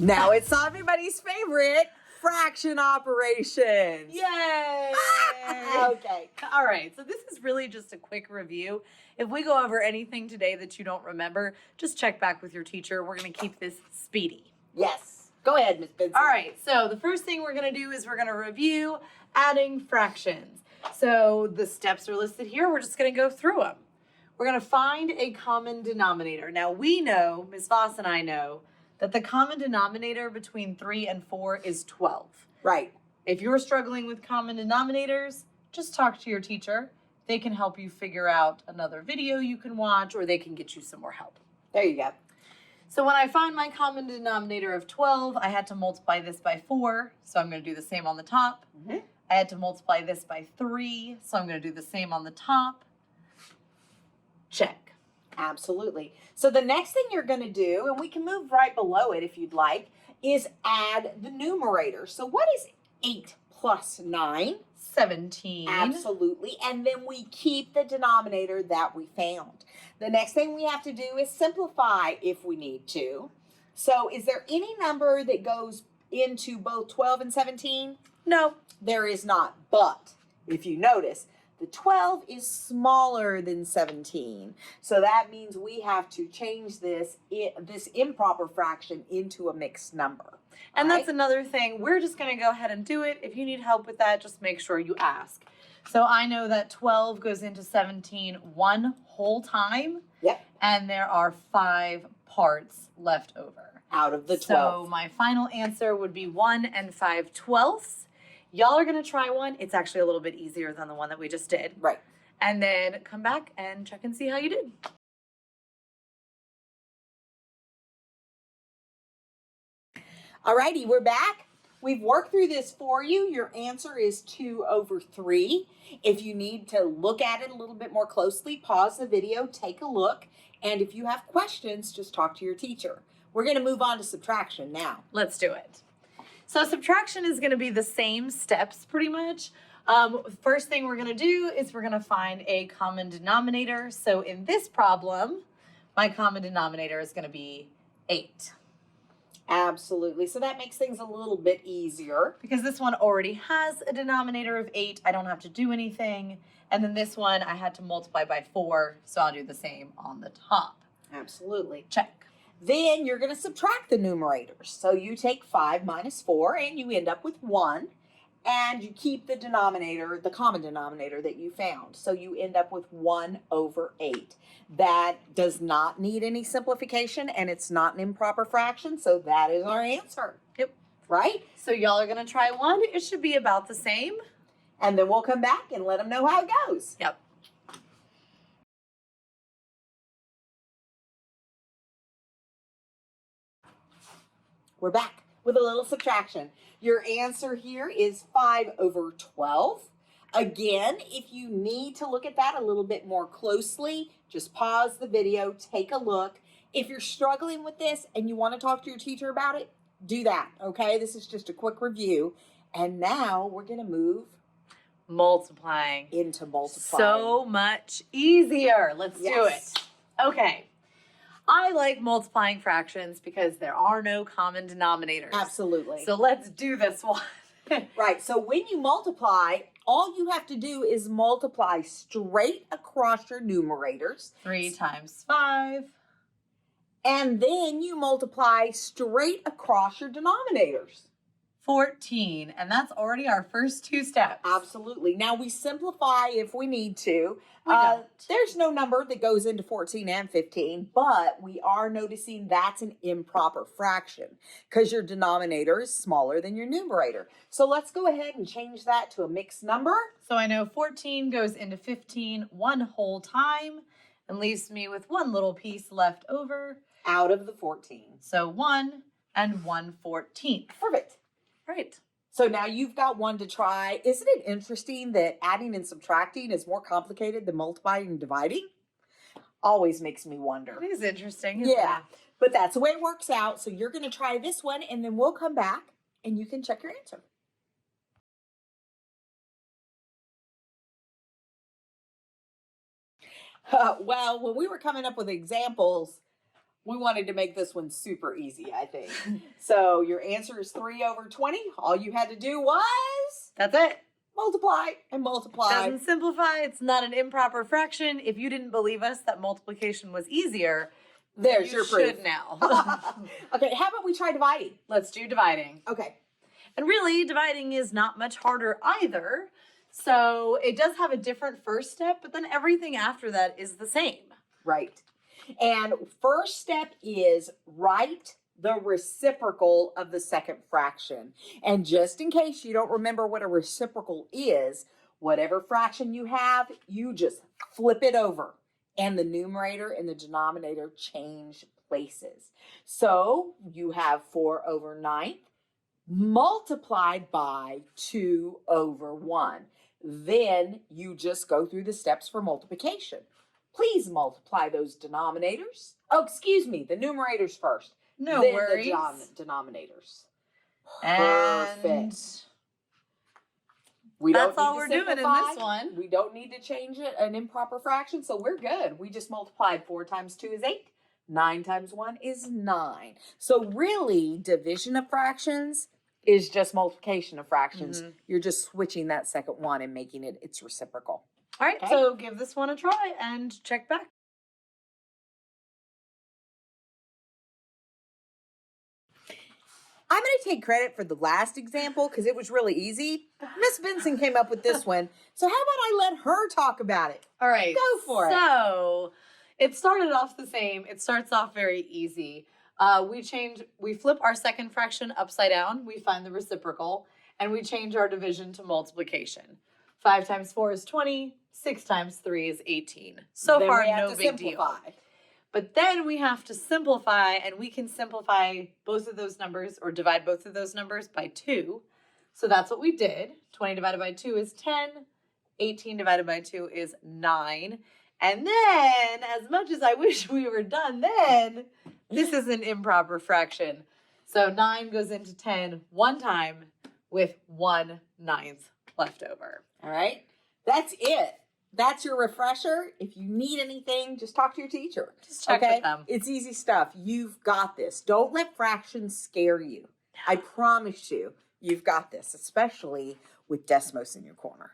Now it's everybody's favorite fraction operation. Yay! Okay. All right, so this is really just a quick review. If we go over anything today that you don't remember, just check back with your teacher. We're going to keep this speedy. Yes. Go ahead, Miss Benson. All right, so the first thing we're going to do is we're going to review adding fractions. So the steps are listed here. We're just going to go through them. We're going to find a common denominator. Now we know, Ms. Voss and I know, that the common denominator between 3 and 4 is 12. Right. If you're struggling with common denominators, just talk to your teacher. They can help you figure out another video you can watch, or they can get you some more help. There you go. So when I find my common denominator of 12, I had to multiply this by 4, so I'm going to do the same on the top. I had to multiply this by 3, so I'm going to do the same on the top. Check. Absolutely. So the next thing you're going to do, and we can move right below it if you'd like, is add the numerator. So what is 8 plus 9? 17. Absolutely. And then we keep the denominator that we found. The next thing we have to do is simplify if we need to. So is there any number that goes into both 12 and 17? No. There is not. But if you notice, the 12 is smaller than 17. So that means we have to change this improper fraction into a mixed number. And that's another thing. We're just going to go ahead and do it. If you need help with that, just make sure you ask. So I know that 12 goes into 17 one whole time. Yep. And there are 5 parts left over. Out of the 12. So my final answer would be 1 and 5/12. Y'all are going to try one. It's actually a little bit easier than the one that we just did. Right. And then come back and check and see how you did. Alrighty, we're back. We've worked through this for you. Your answer is 2/3. If you need to look at it a little bit more closely, pause the video, take a look. And if you have questions, just talk to your teacher. We're going to move on to subtraction now. Let's do it. So subtraction is going to be the same steps pretty much. First thing we're going to do is we're going to find a common denominator. So in this problem, my common denominator is going to be 8. Absolutely. So that makes things a little bit easier. Because this one already has a denominator of 8. I don't have to do anything. And then this one I had to multiply by 4. So I'll do the same on the top. Absolutely. Check. Then you're going to subtract the numerators. So you take 5 minus 4 and you end up with 1. And you keep the denominator, the common denominator that you found. So you end up with 1/8. That does not need any simplification and it's not an improper fraction. So that is our answer. Yep. Right? So y'all are going to try one. It should be about the same. And then we'll come back and let them know how it goes. Yep. We're back with a little subtraction. Your answer here is 5/12. Again, if you need to look at that a little bit more closely, just pause the video, take a look. If you're struggling with this and you want to talk to your teacher about it, do that, okay? This is just a quick review. And now we're going to move Multiplying. into multiplying. So much easier. Let's do it. Okay. I like multiplying fractions because there are no common denominators. Absolutely. So let's do this one. Right. So when you multiply, all you have to do is multiply straight across your numerators. 3 times 5. And then you multiply straight across your denominators. 14. And that's already our first 2 steps. Absolutely. Now we simplify if we need to. We don't. There's no number that goes into 14 and 15, but we are noticing that's an improper fraction because your denominator is smaller than your numerator. So let's go ahead and change that to a mixed number. So I know 14 goes into 15 one whole time and leaves me with one little piece left over. Out of the 14. So 1 and 1/14. Perfect. Right. So now you've got one to try. Isn't it interesting that adding and subtracting is more complicated than multiplying and dividing? Always makes me wonder. It is interesting. Isn't Yeah, it? but that's the way it works out. So you're going to try this one and then we'll come back and you can check your answer. Well, when we were coming up with examples, We wanted to make this one super easy, I think. So your answer is 3/20. All you had to do was That's it. multiply and multiply. Doesn't simplify. It's not an improper fraction. If you didn't believe us that multiplication was easier, There's you your proof. should now. Okay, how about we try dividing? Let's do dividing. Okay. And really, dividing is not much harder either. So it does have a different first step, but then everything after that is the same. Right. And first step is write the reciprocal of the second fraction. And just in case you don't remember what a reciprocal is, whatever fraction you have, you just flip it over. And the numerator and the denominator change places. So you have 4/9 multiplied by 2/1. Then you just go through the steps for multiplication. Please multiply those denominators. Oh, excuse me, the numerators first. No then worries. The denominators. And Perfect. We don't that's all need we're to doing in simplify. this one. We don't need to change it, an improper fraction, so we're good. We just multiplied 4 times 2 is 8. 9 times 1 is 9. So really, division of fractions is just multiplication of fractions. You're just switching that second one and making it its reciprocal. All right, Okay. so give this one a try and check back. I'm going to take credit for the last example because it was really easy. Miss Benson came up with this one. So how about I let her talk about it? All right. Go for it. So it started off the same. It starts off very easy. We flip our second fraction upside down. We find the reciprocal and we change our division to multiplication. 5 times 4 is 20. 6 times 3 is 18. So Then far, we have no to big simplify. deal. But then we have to simplify, and we can simplify both of those numbers or divide both of those numbers by 2. So that's what we did. 20 divided by 2 is 10. 18 divided by 2 is 9. And then, as much as I wish we were done then, this is an improper fraction. So 9 goes into 10 one time with 1/9 left over. All right. That's it. That's your refresher. If you need anything, just talk to your teacher. Just check with them. It's easy stuff. You've got this. Don't let fractions scare you. I promise you, you've got this, especially with Desmos in your corner.